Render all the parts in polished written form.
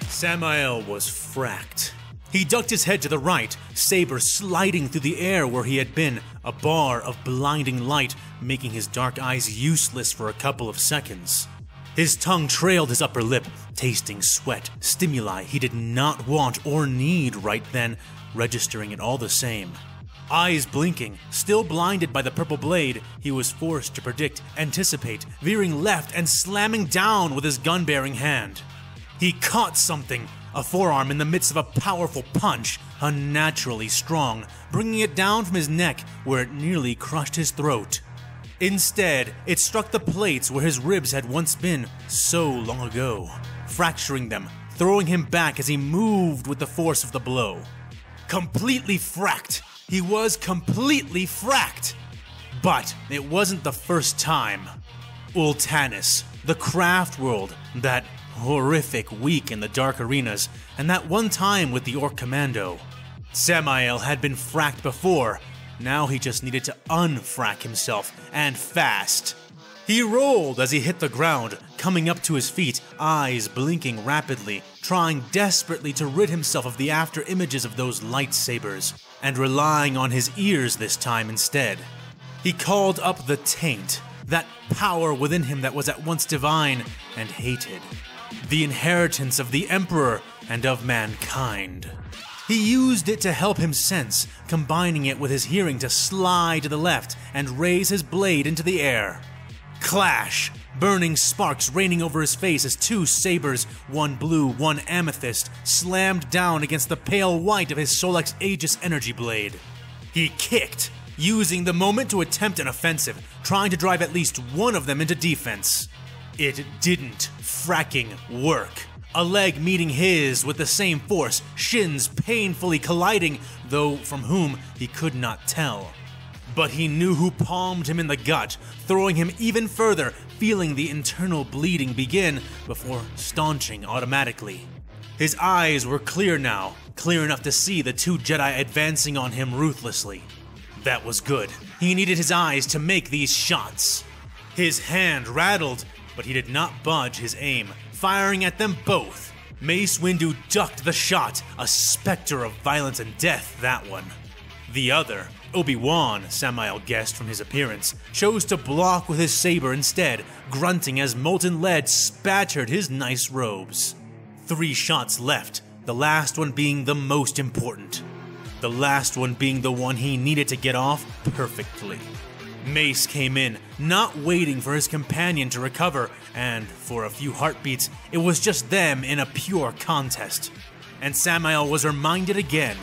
Samael was fracked. He ducked his head to the right, saber sliding through the air where he had been, a bar of blinding light making his dark eyes useless for a couple of seconds. His tongue trailed his upper lip, tasting sweat, stimuli he did not want or need right then, registering it all the same. Eyes blinking, still blinded by the purple blade, he was forced to predict, anticipate, veering left and slamming down with his gun-bearing hand. He caught something, a forearm in the midst of a powerful punch, unnaturally strong, bringing it down from his neck where it nearly crushed his throat. Instead, it struck the plates where his ribs had once been so long ago, fracturing them, throwing him back as he moved with the force of the blow. Completely fracked! He was completely fracked! But it wasn't the first time. Ultanis, the craft world, that horrific week in the dark arenas, and that one time with the Orc Commando. Samael had been fracked before, now he just needed to unfrack himself, and fast. He rolled as he hit the ground, coming up to his feet, eyes blinking rapidly, trying desperately to rid himself of the after images of those lightsabers, and relying on his ears this time instead. He called up the taint, that power within him that was at once divine and hated. The inheritance of the Emperor and of mankind. He used it to help him sense, combining it with his hearing to slide to the left and raise his blade into the air. Clash! Burning sparks raining over his face as two sabers, one blue, one amethyst, slammed down against the pale white of his Solex Aegis energy blade. He kicked, using the moment to attempt an offensive, trying to drive at least one of them into defense. It didn't fracking work. A leg meeting his with the same force, shins painfully colliding, though from whom he could not tell. But he knew who palmed him in the gut, throwing him even further, feeling the internal bleeding begin before staunching automatically. His eyes were clear now, clear enough to see the two Jedi advancing on him ruthlessly. That was good. He needed his eyes to make these shots. His hand rattled, but he did not budge his aim, firing at them both. Mace Windu ducked the shot, a specter of violence and death, that one. The other, Obi-Wan, Samael guessed from his appearance, chose to block with his saber instead, grunting as molten lead spattered his nice robes. 3 shots left, the last one being the most important. The last one being the one he needed to get off perfectly. Mace came in, not waiting for his companion to recover, and for a few heartbeats, it was just them in a pure contest. And Samael was reminded again.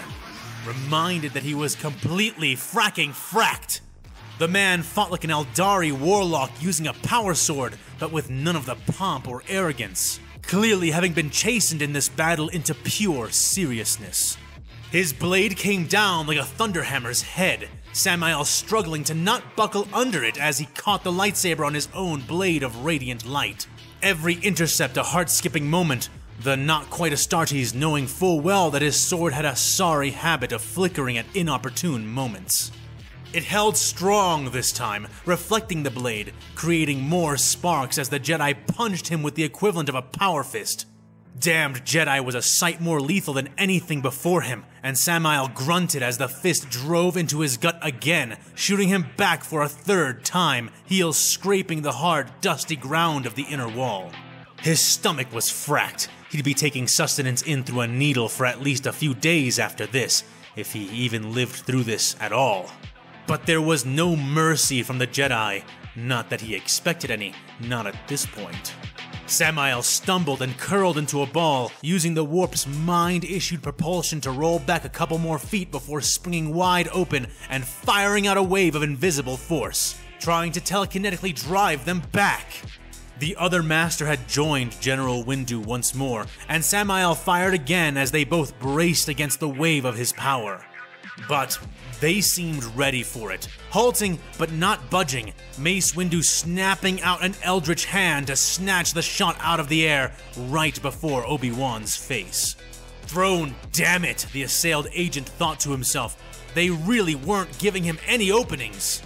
Reminded that he was completely fracked. The man fought like an Eldari warlock using a power sword, but with none of the pomp or arrogance, clearly having been chastened in this battle into pure seriousness. His blade came down like a thunderhammer's head, Samael struggling to not buckle under it as he caught the lightsaber on his own blade of radiant light. Every intercept a heart-skipping moment, the not-quite Astartes knowing full well that his sword had a sorry habit of flickering at inopportune moments. It held strong this time, reflecting the blade, creating more sparks as the Jedi punched him with the equivalent of a power fist. Damned Jedi was a sight more lethal than anything before him, and Samael grunted as the fist drove into his gut again, shooting him back for a 3rd time, heels scraping the hard, dusty ground of the inner wall. His stomach was fracked. He'd be taking sustenance in through a needle for at least a few days after this, if he even lived through this at all. But there was no mercy from the Jedi, not that he expected any, not at this point. Samael stumbled and curled into a ball, using the warp's mind-issued propulsion to roll back a couple more feet before springing wide open and firing out a wave of invisible force, trying to telekinetically drive them back. The other master had joined General Windu once more, and Samael fired again as they both braced against the wave of his power. But they seemed ready for it, halting but not budging, Mace Windu snapping out an eldritch hand to snatch the shot out of the air right before Obi-Wan's face. Throne, damn it, the assailed agent thought to himself. They really weren't giving him any openings.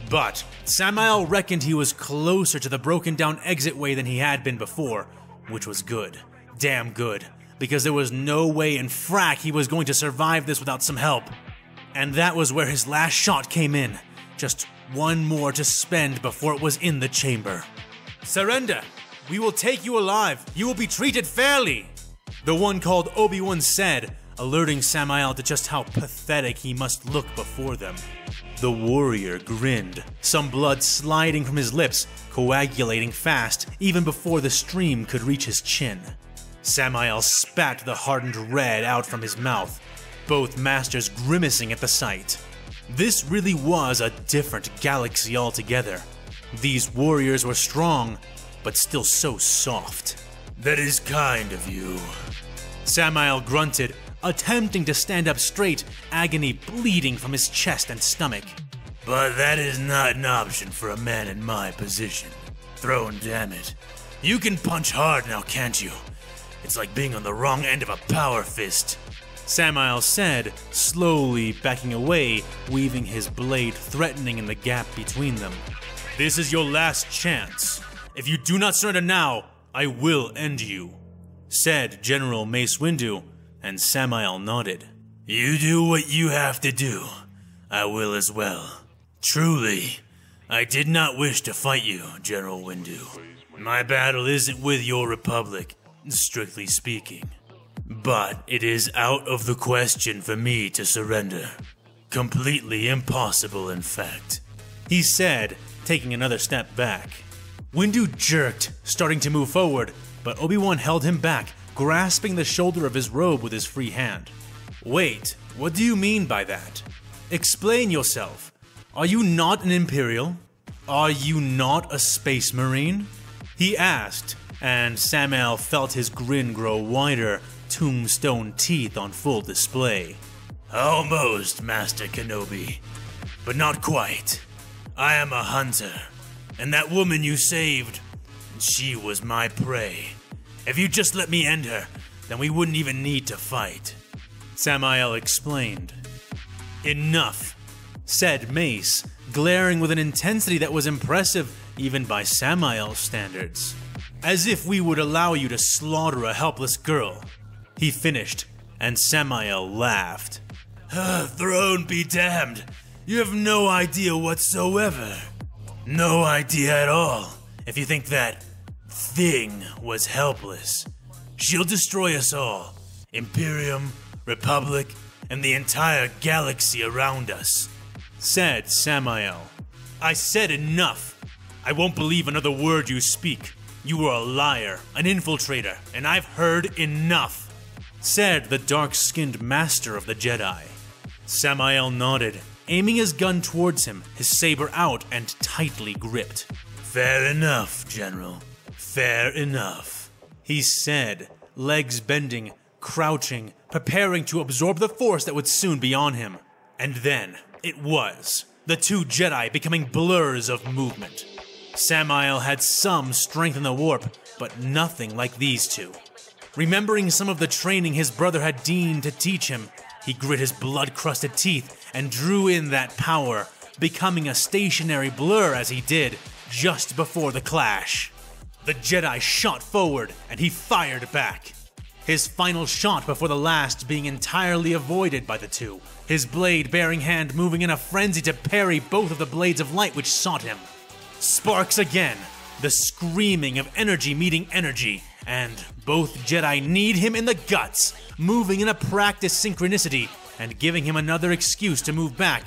But Samael reckoned he was closer to the broken down exit way than he had been before, which was good. Damn good. Because there was no way in frack he was going to survive this without some help. And that was where his last shot came in. Just one more to spend before it was in the chamber. Surrender! We will take you alive! You will be treated fairly! The one called Obi-Wan said, alerting Samael to just how pathetic he must look before them. The warrior grinned, some blood sliding from his lips, coagulating fast even before the stream could reach his chin. Samael spat the hardened red out from his mouth, both masters grimacing at the sight. This really was a different galaxy altogether. These warriors were strong, but still so soft. That is kind of you. Samael grunted, attempting to stand up straight, agony bleeding from his chest and stomach. But that is not an option for a man in my position. Throne, damn it. You can punch hard now, can't you? It's like being on the wrong end of a power fist. Samael said, slowly backing away, weaving his blade threatening in the gap between them. This is your last chance. If you do not surrender now, I will end you, said General Mace Windu, and Samael nodded. You do what you have to do. I will as well. Truly, I did not wish to fight you, General Windu. My battle isn't with your republic, strictly speaking. But it is out of the question for me to surrender. Completely impossible, in fact, he said, taking another step back. Windu jerked, starting to move forward, but Obi-Wan held him back, grasping the shoulder of his robe with his free hand. Wait, what do you mean by that? Explain yourself. Are you not an Imperial? Are you not a Space Marine? He asked, and Samael felt his grin grow wider, tombstone teeth on full display. Almost, Master Kenobi, but not quite. I am a hunter, and that woman you saved, she was my prey. If you just let me end her, then we wouldn't even need to fight. Samael explained. Enough, said Mace, glaring with an intensity that was impressive even by Samael's standards. As if we would allow you to slaughter a helpless girl. He finished, and Samael laughed. Throne be damned. You have no idea whatsoever. No idea at all, if you think that thing was helpless. She'll destroy us all. Imperium, Republic, and the entire galaxy around us, said Samael. I said enough. I won't believe another word you speak. You are a liar, an infiltrator, and I've heard enough, said the dark-skinned master of the Jedi. Samael nodded, aiming his gun towards him, his saber out and tightly gripped. Fair enough, General. Fair enough, he said, legs bending, crouching, preparing to absorb the force that would soon be on him. And then, it was, the two Jedi becoming blurs of movement. Samael had some strength in the warp, but nothing like these two. Remembering some of the training his brother had deigned to teach him, he grit his blood-crusted teeth and drew in that power, becoming a stationary blur as he did, just before the clash. The Jedi shot forward, and he fired back. His final shot before the last being entirely avoided by the two, his blade-bearing hand moving in a frenzy to parry both of the blades of light which sought him. Sparks again, the screaming of energy meeting energy, and both Jedi kneed him in the guts, moving in a practiced synchronicity and giving him another excuse to move back,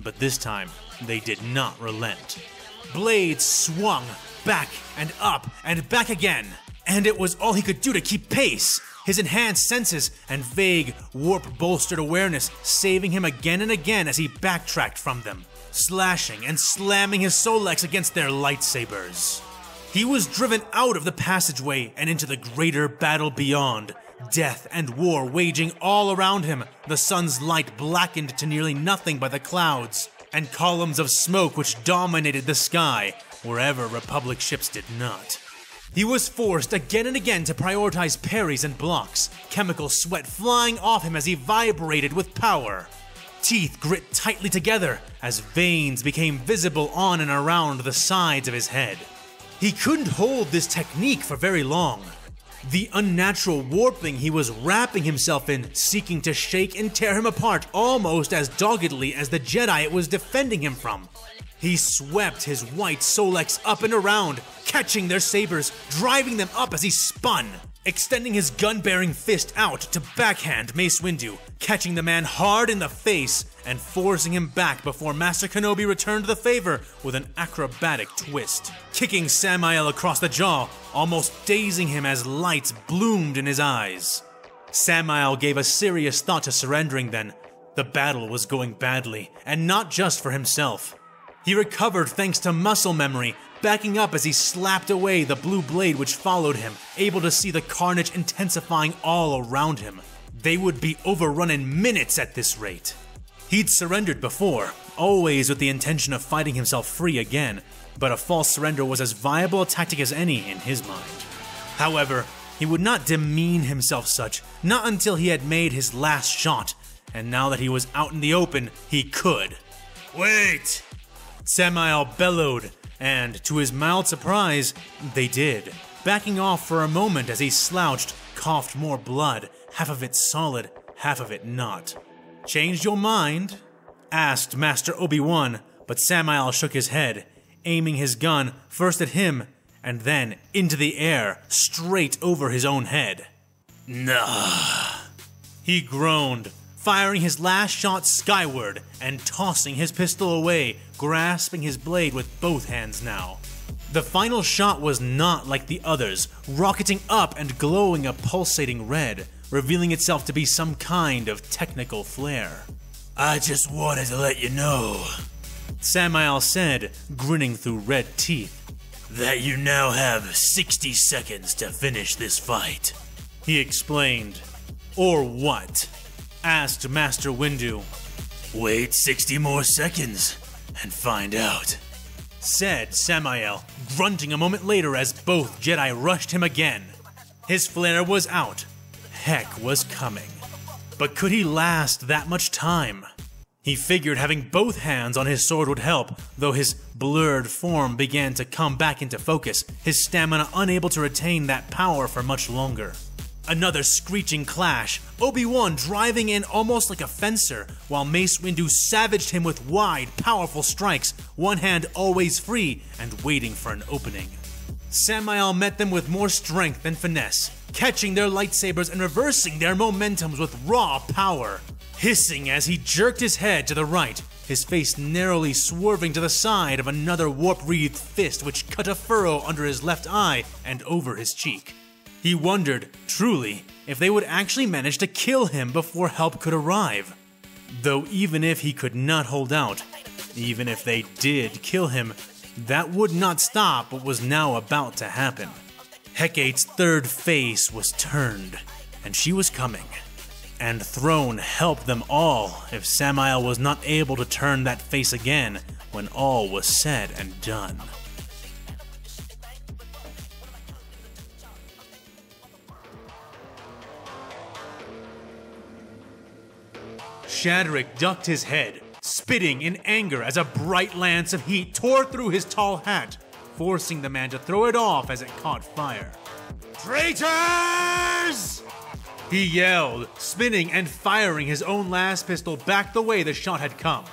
but this time they did not relent. Blades swung back and up and back again, and it was all he could do to keep pace. His enhanced senses and vague, warp-bolstered awareness saving him again and again as he backtracked from them, slashing and slamming his Solex against their lightsabers. He was driven out of the passageway and into the greater battle beyond, death and war waging all around him, the sun's light blackened to nearly nothing by the clouds, and columns of smoke which dominated the sky wherever Republic ships did not. He was forced again and again to prioritize parries and blocks, chemical sweat flying off him as he vibrated with power. Teeth grit tightly together as veins became visible on and around the sides of his head. He couldn't hold this technique for very long. The unnatural warping he was wrapping himself in, seeking to shake and tear him apart almost as doggedly as the Jedi it was defending him from. He swept his white Solex up and around, catching their sabers, driving them up as he spun, extending his gun-bearing fist out to backhand Mace Windu, catching the man hard in the face and forcing him back before Master Kenobi returned the favor with an acrobatic twist, kicking Samael across the jaw, almost dazing him as lights bloomed in his eyes. Samael gave a serious thought to surrendering then. The battle was going badly, and not just for himself. He recovered thanks to muscle memory, backing up as he slapped away the blue blade which followed him, able to see the carnage intensifying all around him. They would be overrun in minutes at this rate. He'd surrendered before, always with the intention of fighting himself free again, but a false surrender was as viable a tactic as any in his mind. However, he would not demean himself such, not until he had made his last shot, and now that he was out in the open, he could. "Wait!" Samael bellowed, and to his mild surprise, they did, backing off for a moment as he slouched, coughed more blood, half of it solid, half of it not. "Changed your mind?" asked Master Obi-Wan, but Samael shook his head, aiming his gun first at him and then into the air, straight over his own head. "Nah." He groaned, firing his last shot skyward and tossing his pistol away, grasping his blade with both hands now. The final shot was not like the others, rocketing up and glowing a pulsating red, revealing itself to be some kind of technical flare. "I just wanted to let you know," Samael said, grinning through red teeth, "that you now have 60 seconds to finish this fight." He explained. "Or what?" asked Master Windu. "Wait 60 more seconds and find out," said Samael, grunting a moment later as both Jedi rushed him again. His flare was out. Heck was coming. But could he last that much time? He figured having both hands on his sword would help, though his blurred form began to come back into focus, his stamina unable to retain that power for much longer. Another screeching clash, Obi-Wan driving in almost like a fencer, while Mace Windu savaged him with wide, powerful strikes, one hand always free and waiting for an opening. Samael met them with more strength than finesse, catching their lightsabers and reversing their momentums with raw power, hissing as he jerked his head to the right, his face narrowly swerving to the side of another warp-wreathed fist which cut a furrow under his left eye and over his cheek. He wondered, truly, if they would actually manage to kill him before help could arrive. Though even if he could not hold out, even if they did kill him, that would not stop what was now about to happen. Hecate's third face was turned, and she was coming. And Throne helped them all if Samael was not able to turn that face again when all was said and done. Shadrick ducked his head, spitting in anger as a bright lance of heat tore through his tall hat, forcing the man to throw it off as it caught fire. "Traitors!" he yelled, spinning and firing his own last pistol back the way the shot had come.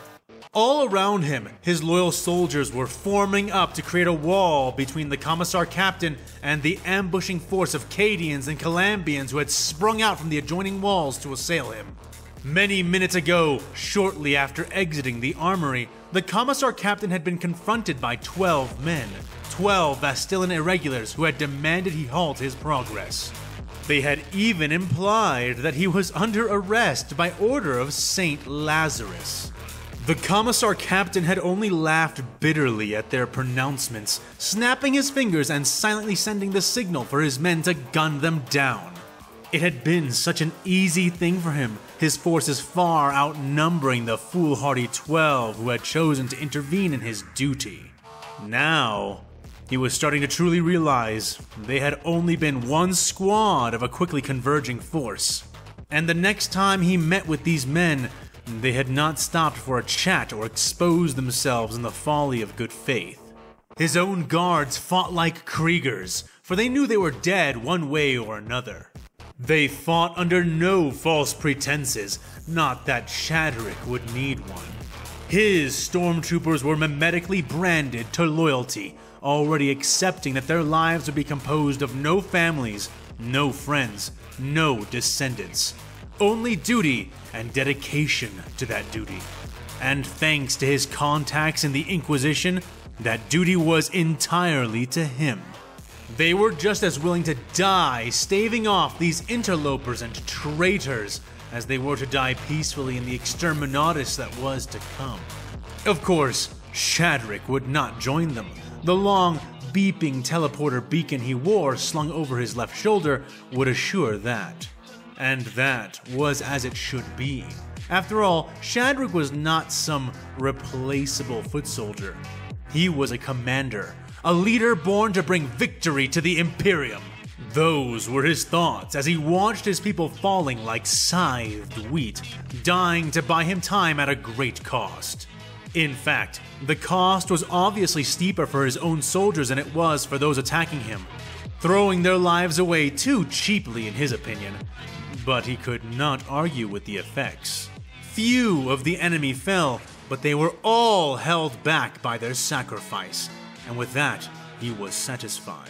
All around him, his loyal soldiers were forming up to create a wall between the Commissar Captain and the ambushing force of Cadians and Calambians who had sprung out from the adjoining walls to assail him. Many minutes ago, shortly after exiting the armory, the Commissar Captain had been confronted by 12 men, 12 Vastillan irregulars who had demanded he halt his progress. They had even implied that he was under arrest by order of Saint Lazarus. The Commissar Captain had only laughed bitterly at their pronouncements, snapping his fingers and silently sending the signal for his men to gun them down. It had been such an easy thing for him, his forces far outnumbering the foolhardy 12 who had chosen to intervene in his duty. Now, He was starting to truly realize they had only been one squad of a quickly converging force. And the next time he met with these men, they had not stopped for a chat or exposed themselves in the folly of good faith. His own guards fought like Kriegers, for they knew they were dead one way or another. They fought under no false pretenses, not that Shadrick would need one. His stormtroopers were mimetically branded to loyalty, already accepting that their lives would be composed of no families, no friends, no descendants. Only duty and dedication to that duty. And thanks to his contacts in the Inquisition, that duty was entirely to him. They were just as willing to die staving off these interlopers and traitors as they were to die peacefully in the exterminatus that was to come. Of course, Shadrick would not join them. The long, beeping teleporter beacon he wore slung over his left shoulder would assure that. And that was as it should be. After all, Shadrick was not some replaceable foot soldier. He was a commander, a leader born to bring victory to the Imperium. Those were his thoughts as he watched his people falling like scythed wheat, dying to buy him time at a great cost. In fact, the cost was obviously steeper for his own soldiers than it was for those attacking him, throwing their lives away too cheaply in his opinion. But he could not argue with the effects. Few of the enemy fell, but they were all held back by their sacrifice, and with that, he was satisfied.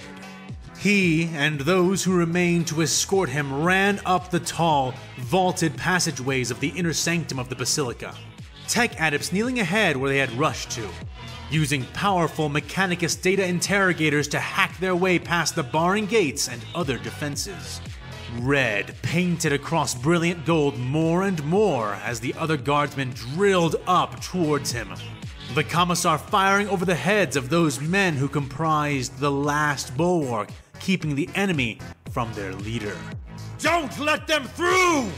He and those who remained to escort him ran up the tall, vaulted passageways of the inner sanctum of the Basilica, tech adepts kneeling ahead where they had rushed to, using powerful Mechanicus data interrogators to hack their way past the barring gates and other defenses. Red painted across brilliant gold more and more as the other guardsmen drilled up towards him, the commissar firing over the heads of those men who comprised the last bulwark, keeping the enemy from their leader. "Don't let them through!"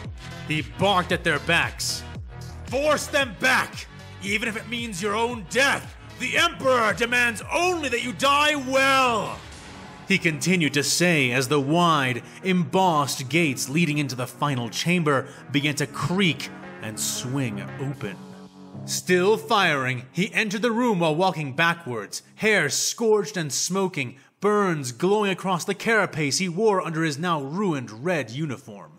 he barked at their backs. "Force them back, even if it means your own death. The Emperor demands only that you die well," he continued to say as the wide, embossed gates leading into the final chamber began to creak and swing open. Still firing, he entered the room while walking backwards, hair scorched and smoking, burns glowing across the carapace he wore under his now ruined red uniform.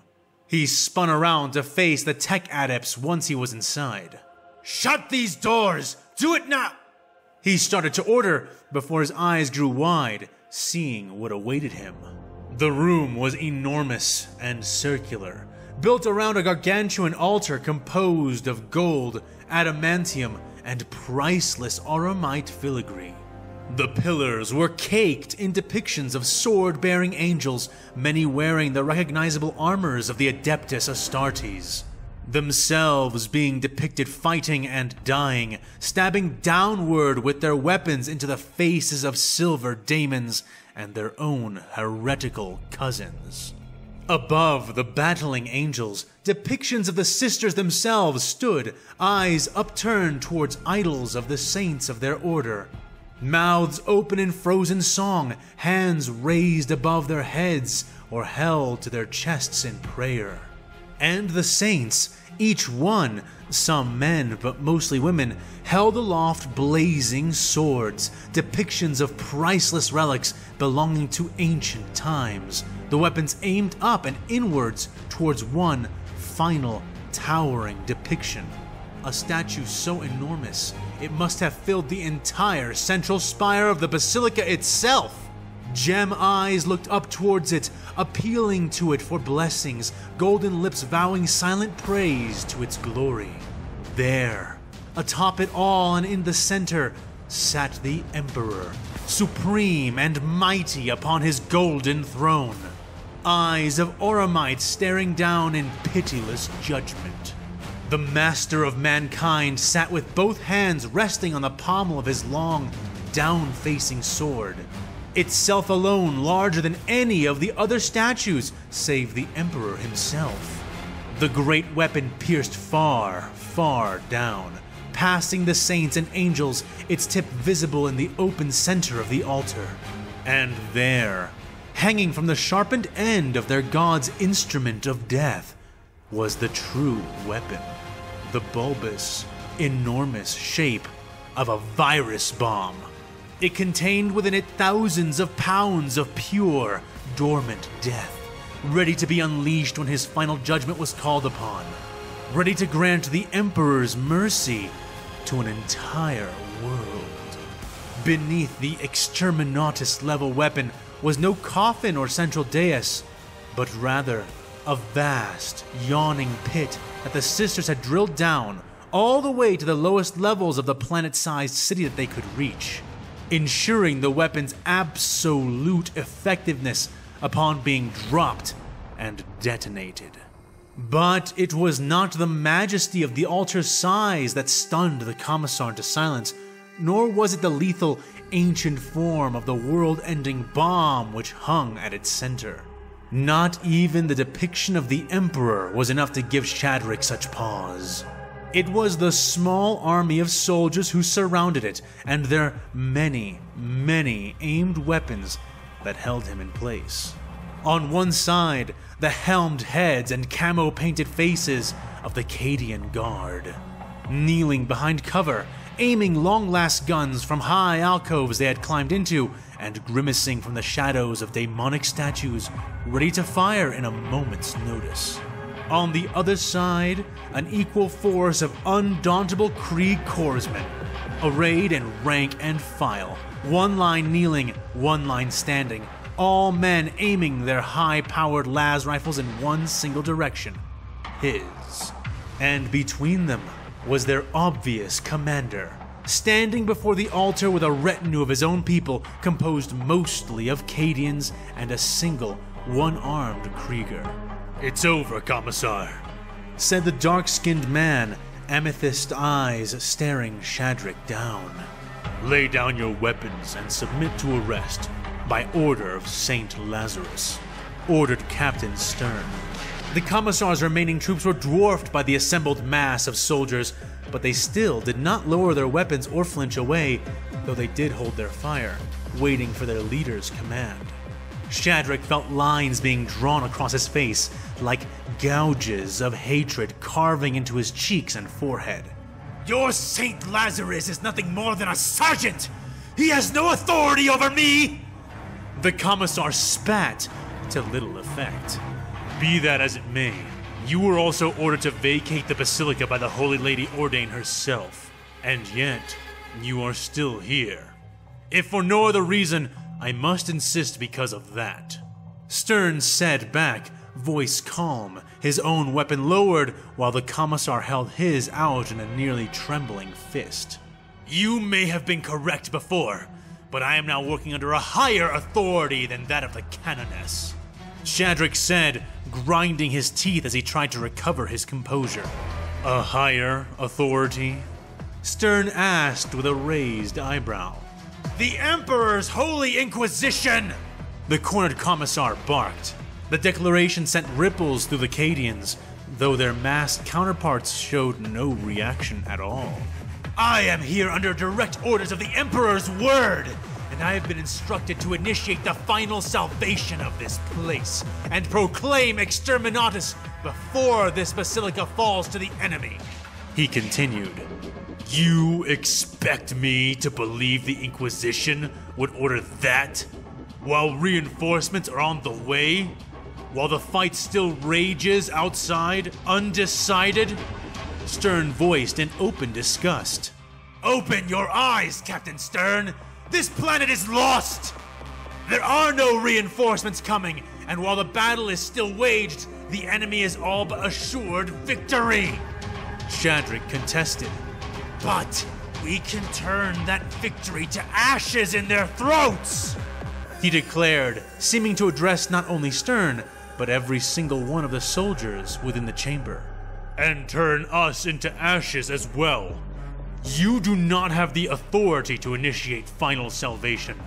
He spun around to face the tech adepts once he was inside. "Shut these doors! Do it now!" He started to order before his eyes grew wide, seeing what awaited him. The room was enormous and circular, built around a gargantuan altar composed of gold, adamantium, and priceless auramite filigree. The pillars were caked in depictions of sword-bearing angels, many wearing the recognizable armors of the Adeptus Astartes, themselves being depicted fighting and dying, stabbing downward with their weapons into the faces of silver daemons and their own heretical cousins. Above the battling angels, depictions of the sisters themselves stood, eyes upturned towards idols of the saints of their order. Mouths open in frozen song, hands raised above their heads or held to their chests in prayer. And the saints, each one, some men but mostly women, held aloft blazing swords, depictions of priceless relics belonging to ancient times, the weapons aimed up and inwards towards one final towering depiction. A statue so enormous, it must have filled the entire central spire of the basilica itself. Gem eyes looked up towards it, appealing to it for blessings, golden lips vowing silent praise to its glory. There, atop it all and in the center, sat the Emperor, supreme and mighty upon his golden throne. Eyes of auramite staring down in pitiless judgment. The master of mankind sat with both hands resting on the pommel of his long, down-facing sword, itself alone larger than any of the other statues save the Emperor himself. The great weapon pierced far, far down, passing the saints and angels, its tip visible in the open center of the altar. And there, hanging from the sharpened end of their god's instrument of death, was the true weapon. The bulbous, enormous shape of a virus bomb. It contained within it thousands of pounds of pure, dormant death, ready to be unleashed when his final judgment was called upon, ready to grant the Emperor's mercy to an entire world. Beneath the Exterminatus-level weapon was no coffin or central dais, but rather a vast, yawning pit that the sisters had drilled down all the way to the lowest levels of the planet-sized city that they could reach, ensuring the weapon's absolute effectiveness upon being dropped and detonated. But it was not the majesty of the altar's size that stunned the Commissar into silence, nor was it the lethal, ancient form of the world-ending bomb which hung at its center. Not even the depiction of the Emperor was enough to give Shadrick such pause. It was the small army of soldiers who surrounded it, and their many, many aimed weapons that held him in place. On one side, the helmed heads and camo-painted faces of the Cadian Guard. Kneeling behind cover, aiming long-last guns from high alcoves they had climbed into, and grimacing from the shadows of demonic statues, ready to fire in a moment's notice. On the other side, an equal force of undauntable Krieg corpsmen, arrayed in rank and file, one line kneeling, one line standing, all men aiming their high-powered las rifles in one single direction, his. And between them was their obvious commander, standing before the altar with a retinue of his own people composed mostly of Cadians and a single, one-armed Krieger. "It's over, Commissar," said the dark-skinned man, amethyst eyes staring Shadrick down. "Lay down your weapons and submit to arrest, by order of Saint Lazarus," ordered Captain Stern. The Commissar's remaining troops were dwarfed by the assembled mass of soldiers, but they still did not lower their weapons or flinch away, though they did hold their fire, waiting for their leader's command. Shadrick felt lines being drawn across his face, like gouges of hatred carving into his cheeks and forehead. "Your Saint Lazarus is nothing more than a sergeant! He has no authority over me!" The Commissar spat, to little effect. "Be that as it may, you were also ordered to vacate the Basilica by the Holy Lady Ordain herself, and yet you are still here. If for no other reason, I must insist because of that." Stern said back, voice calm, his own weapon lowered while the Commissar held his out in a nearly trembling fist. "You may have been correct before, but I am now working under a higher authority than that of the Canoness," Shadrick said, grinding his teeth as he tried to recover his composure. "A higher authority?" Stern asked with a raised eyebrow. "The Emperor's Holy Inquisition!" the cornered Commissar barked. The declaration sent ripples through the Cadians, though their masked counterparts showed no reaction at all. "I am here under direct orders of the Emperor's word, and I have been instructed to initiate the final salvation of this place and proclaim Exterminatus before this basilica falls to the enemy," he continued. "You expect me to believe the Inquisition would order that? While reinforcements are on the way? While the fight still rages outside, undecided?" Stern voiced in open disgust. "Open your eyes, Captain Stern! This planet is lost! There are no reinforcements coming, and while the battle is still waged, the enemy is all but assured victory!" Shadrick contested. "But we can turn that victory to ashes in their throats!" he declared, seeming to address not only Stern, but every single one of the soldiers within the chamber. "And turn us into ashes as well. You do not have the authority to initiate final salvation.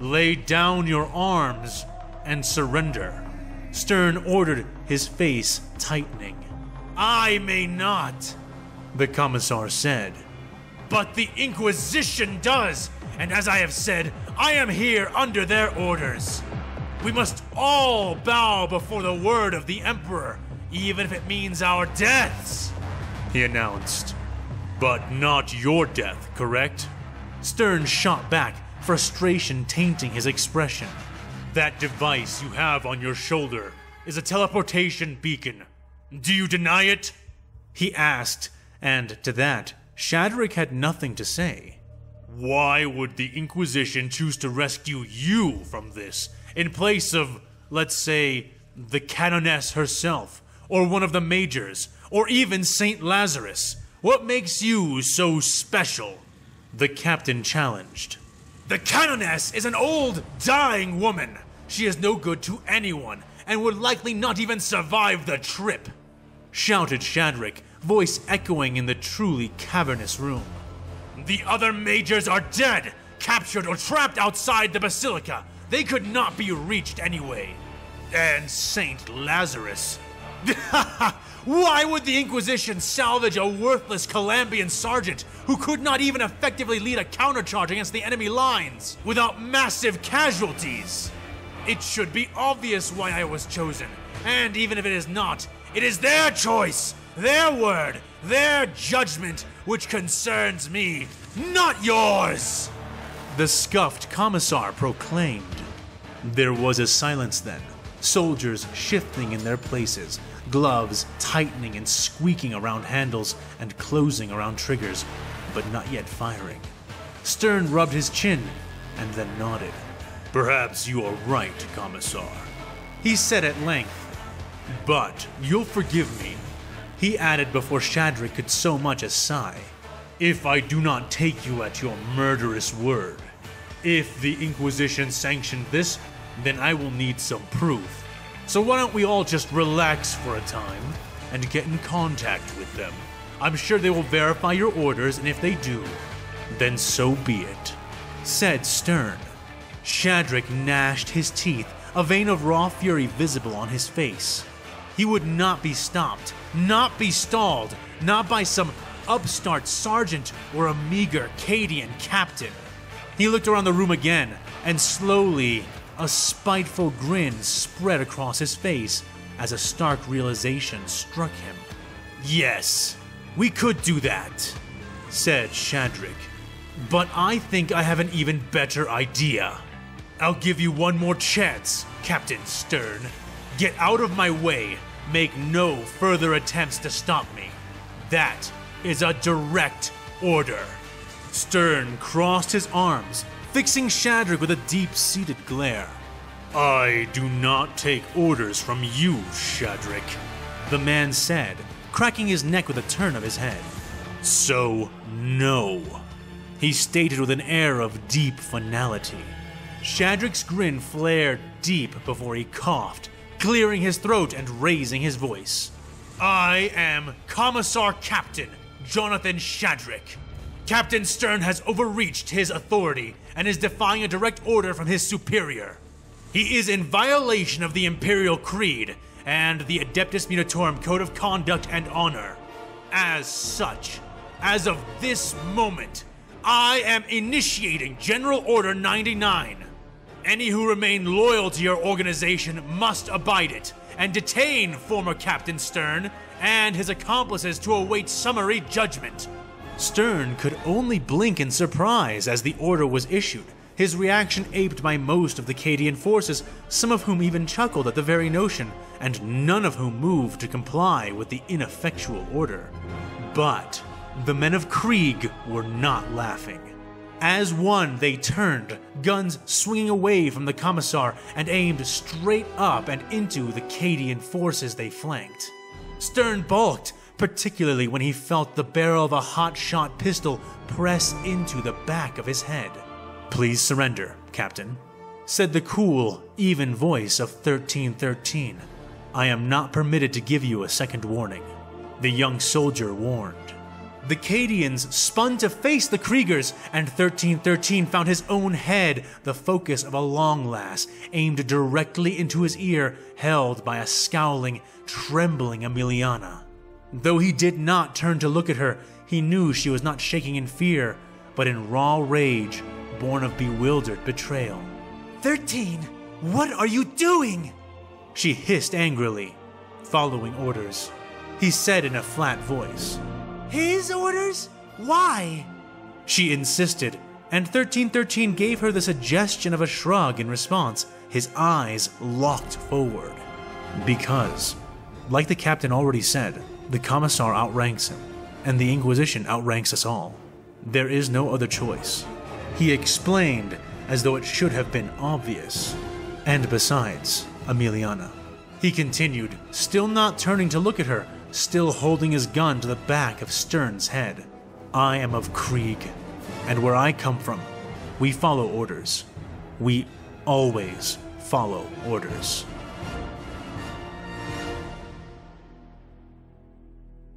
Lay down your arms and surrender," Stern ordered, his face tightening. "I may not," the Commissar said. But the Inquisition does, and as I have said, I am here under their orders. We must all bow before the word of the Emperor, even if it means our deaths, he announced. But not your death, correct? Stern shot back, frustration tainting his expression. That device you have on your shoulder is a teleportation beacon. Do you deny it? He asked, and to that, Shadrach had nothing to say. Why would the Inquisition choose to rescue you from this, in place of, let's say, the Canoness herself, or one of the Majors, or even Saint Lazarus? What makes you so special? The captain challenged. The Canoness is an old, dying woman. She is no good to anyone, and would likely not even survive the trip, shouted Shadrach, voice echoing in the truly cavernous room. The other Majors are dead, captured or trapped outside the Basilica. They could not be reached anyway. And Saint Lazarus. Why would the Inquisition salvage a worthless Calambian sergeant who could not even effectively lead a countercharge against the enemy lines without massive casualties? It should be obvious why I was chosen, and even if it is not, it is their choice, their word, their judgment which concerns me, not yours, the scuffed commissar proclaimed. There was a silence then, soldiers shifting in their places, gloves tightening and squeaking around handles and closing around triggers, but not yet firing. Stern rubbed his chin and then nodded. Perhaps you are right, Commissar, he said at length. But you'll forgive me, he added before Shadrach could so much as sigh, if I do not take you at your murderous word. If the Inquisition sanctioned this, then I will need some proof. So why don't we all just relax for a time and get in contact with them? I'm sure they will verify your orders, and if they do, then so be it, said Stern. Shadrach gnashed his teeth, a vein of raw fury visible on his face. He would not be stopped, not be stalled, not by some upstart sergeant or a meager Cadian captain. He looked around the room again, and slowly, a spiteful grin spread across his face as a stark realization struck him. Yes, we could do that, said Shadrach. But I think I have an even better idea. I'll give you one more chance, Captain Stern. Get out of my way. Make no further attempts to stop me. That is a direct order. Stern crossed his arms, fixing Shadrach with a deep-seated glare. I do not take orders from you, Shadrach, the man said, cracking his neck with a turn of his head. So, no, he stated with an air of deep finality. Shadrach's grin flared deep before he coughed, clearing his throat and raising his voice. I am Commissar Captain Jonathan Shadrach. Captain Stern has overreached his authority and is defying a direct order from his superior. He is in violation of the Imperial Creed and the Adeptus Munitorum Code of Conduct and Honor. As such, as of this moment, I am initiating General Order 99. Any who remain loyal to your organization must abide it and detain former Captain Stern and his accomplices to await summary judgment. Stern could only blink in surprise as the order was issued, his reaction aped by most of the Cadian forces, some of whom even chuckled at the very notion, and none of whom moved to comply with the ineffectual order. But the men of Krieg were not laughing. As one, they turned, guns swinging away from the Commissar, and aimed straight up and into the Cadian forces they flanked. Stern balked, particularly when he felt the barrel of a hot-shot pistol press into the back of his head. Please surrender, Captain, said the cool, even voice of 1313. I am not permitted to give you a second warning, the young soldier warned. The Cadians spun to face the Kriegers, and 1313 found his own head the focus of a long lass aimed directly into his ear, held by a scowling, trembling Emiliana. Though he did not turn to look at her, he knew she was not shaking in fear, but in raw rage, born of bewildered betrayal. 13! What are you doing? She hissed angrily, following orders. He said in a flat voice. His orders? Why? She insisted, and 1313 gave her the suggestion of a shrug in response, his eyes locked forward. Because, like the captain already said, the Commissar outranks him, and the Inquisition outranks us all. There is no other choice. He explained as though it should have been obvious. And besides, Emiliana. He continued, still not turning to look at her, still holding his gun to the back of Stern's head. I am of Krieg, and where I come from, we follow orders. We always follow orders.